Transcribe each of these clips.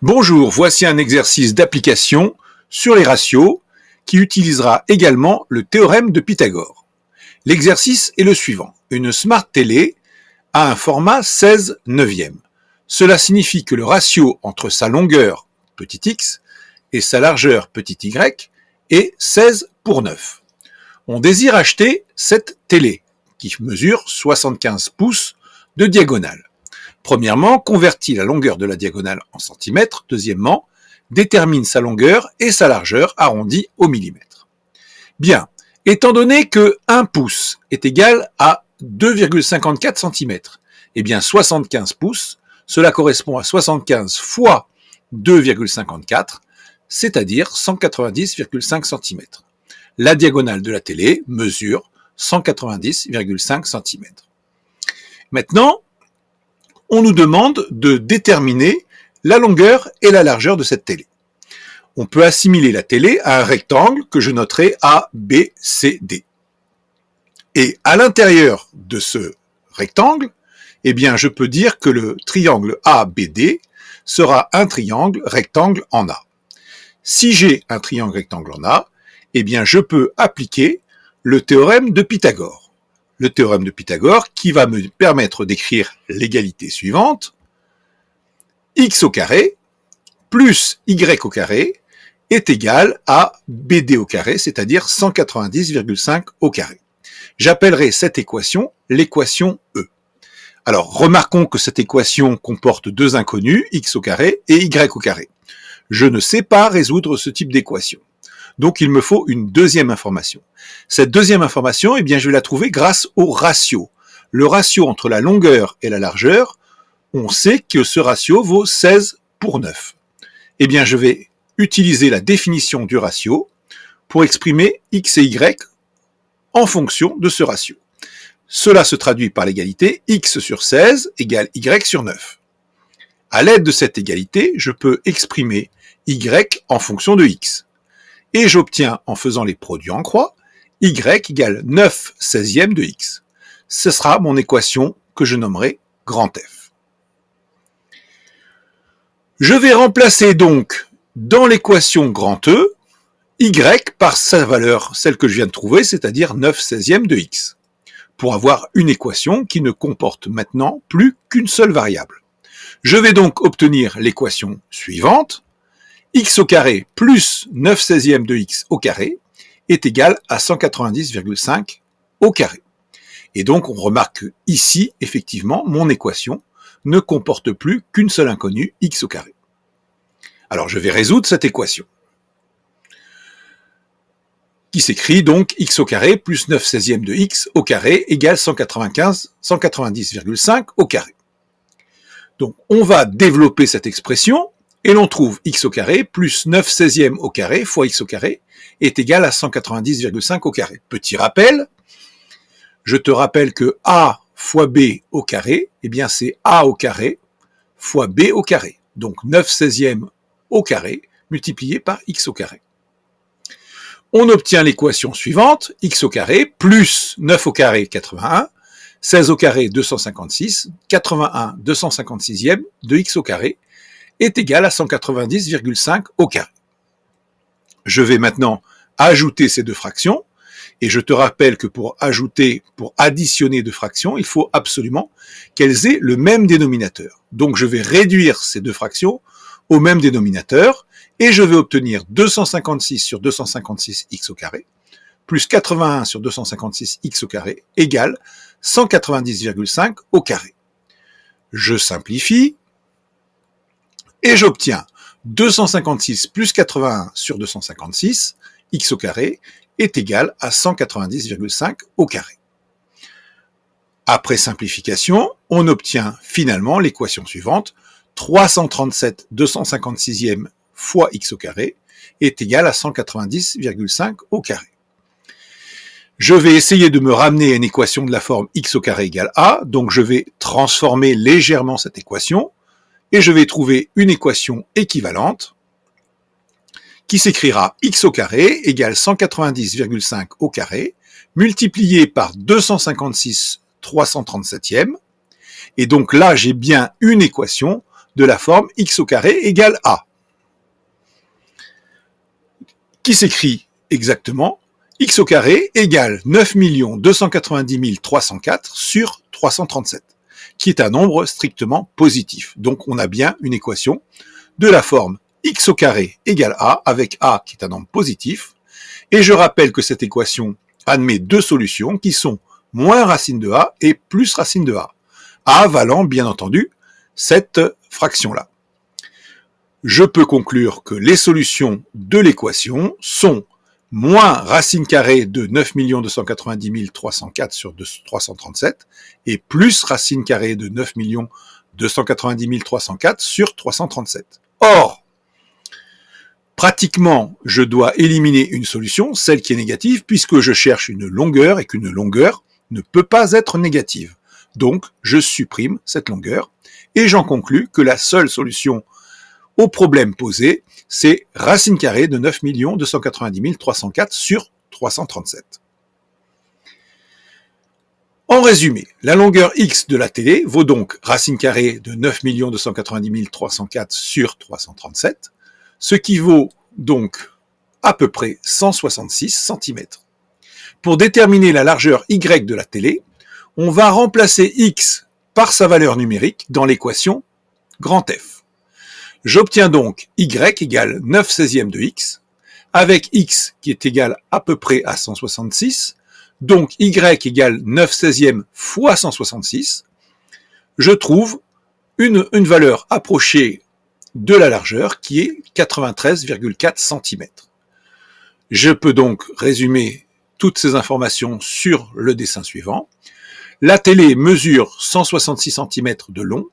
Bonjour, voici un exercice d'application sur les ratios qui utilisera également le théorème de Pythagore. L'exercice est le suivant. Une Smart Télé a un format 16/9. Cela signifie que le ratio entre sa longueur, petit x, et sa largeur, petit y, est 16/9. On désire acheter cette télé qui mesure 75 pouces de diagonale. Premièrement, convertit la longueur de la diagonale en centimètres. Deuxièmement, détermine sa longueur et sa largeur arrondies au millimètre. Bien, étant donné que 1 pouce est égal à 2,54 cm, eh bien 75 pouces, cela correspond à 75 fois 2,54, c'est-à-dire 190,5 cm. La diagonale de la télé mesure 190,5 cm. Maintenant, on nous demande de déterminer la longueur et la largeur de cette télé. On peut assimiler la télé à un rectangle que je noterai A, B, C, D. Et à l'intérieur de ce rectangle, eh bien, je peux dire que le triangle ABD sera un triangle rectangle en A. Si j'ai un triangle rectangle en A, eh bien, je peux appliquer le théorème de Pythagore. Le théorème de Pythagore qui va me permettre d'écrire l'égalité suivante. X au carré plus Y au carré est égal à BD au carré, c'est-à-dire 190,5 au carré. J'appellerai cette équation l'équation E. Alors, remarquons que cette équation comporte deux inconnus, X au carré et Y au carré. Je ne sais pas résoudre ce type d'équation. Donc, il me faut une deuxième information. Cette deuxième information, eh bien, je vais la trouver grâce au ratio. Le ratio entre la longueur et la largeur, on sait que ce ratio vaut 16/9. Eh bien, je vais utiliser la définition du ratio pour exprimer x et y en fonction de ce ratio. Cela se traduit par l'égalité x sur 16 égale y sur 9. À l'aide de cette égalité, je peux exprimer y en fonction de x. Et j'obtiens, en faisant les produits en croix, y égale 9/16 de x. Ce sera mon équation que je nommerai grand F. Je vais remplacer donc dans l'équation grand E, y par sa valeur, celle que je viens de trouver, c'est-à-dire 9/16 de x, pour avoir une équation qui ne comporte maintenant plus qu'une seule variable. Je vais donc obtenir l'équation suivante. X au carré plus 9/16 de x au carré est égal à 190,5 au carré. Et donc, on remarque que ici, effectivement, mon équation ne comporte plus qu'une seule inconnue, x au carré. Alors, je vais résoudre cette équation, qui s'écrit donc x au carré plus 9/16 de x au carré égale 190,5 au carré. Donc, on va développer cette expression, et l'on trouve x au carré plus 9/16 au carré fois x au carré est égal à 190,5 au carré. Petit rappel, je te rappelle que a fois b au carré, eh bien c'est a au carré fois b au carré. Donc 9/16 au carré multiplié par x au carré. On obtient l'équation suivante, x au carré plus 9 au carré 81, 16 au carré 256, 81 256e de x au carré est égal à 190,5 au carré. Je vais maintenant ajouter ces deux fractions, et je te rappelle que pour additionner deux fractions, il faut absolument qu'elles aient le même dénominateur. Donc je vais réduire ces deux fractions au même dénominateur, et je vais obtenir 256 sur 256x au carré, plus 81 sur 256x au carré, égale 190,5 au carré. Je simplifie, et j'obtiens 256 plus 81 sur 256, x au carré, est égal à 190,5 au carré. Après simplification, on obtient finalement l'équation suivante, 337 256e fois x au carré est égal à 190,5 au carré. Je vais essayer de me ramener à une équation de la forme x au carré égale a, donc je vais transformer légèrement cette équation, et je vais trouver une équation équivalente qui s'écrira x au carré égale 190,5 au carré multiplié par 256 337e. Et donc là, j'ai bien une équation de la forme x au carré égale a, qui s'écrit exactement x au carré égale 9 290 304 sur 337, qui est un nombre strictement positif. Donc on a bien une équation de la forme x au carré égale a, avec a qui est un nombre positif, et je rappelle que cette équation admet deux solutions qui sont moins racine de a et plus racine de a valant bien entendu cette fraction-là. Je peux conclure que les solutions de l'équation sont moins racine carrée de 9 290 304 sur 337 et plus racine carrée de 9 290 304 sur 337. Or, pratiquement, je dois éliminer une solution, celle qui est négative, puisque je cherche une longueur et qu'une longueur ne peut pas être négative. Donc, je supprime cette longueur et j'en conclus que la seule solution au problème posé, c'est racine carrée de 9 290 304 sur 337. En résumé, la longueur x de la télé vaut donc racine carrée de 9 290 304 sur 337, ce qui vaut donc à peu près 166 cm. Pour déterminer la largeur y de la télé, on va remplacer x par sa valeur numérique dans l'équation grand F. J'obtiens donc y égale 9 16e de x, avec x qui est égal à peu près à 166, donc y égale 9 16e fois 166, je trouve une valeur approchée de la largeur qui est 93,4 cm. Je peux donc résumer toutes ces informations sur le dessin suivant. La télé mesure 166 cm de long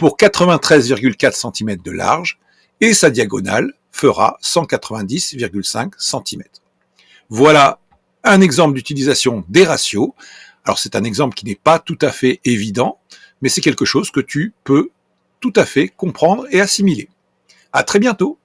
pour 93,4 cm de large et sa diagonale fera 190,5 cm. Voilà un exemple d'utilisation des ratios. Alors c'est un exemple qui n'est pas tout à fait évident, mais c'est quelque chose que tu peux tout à fait comprendre et assimiler. À très bientôt.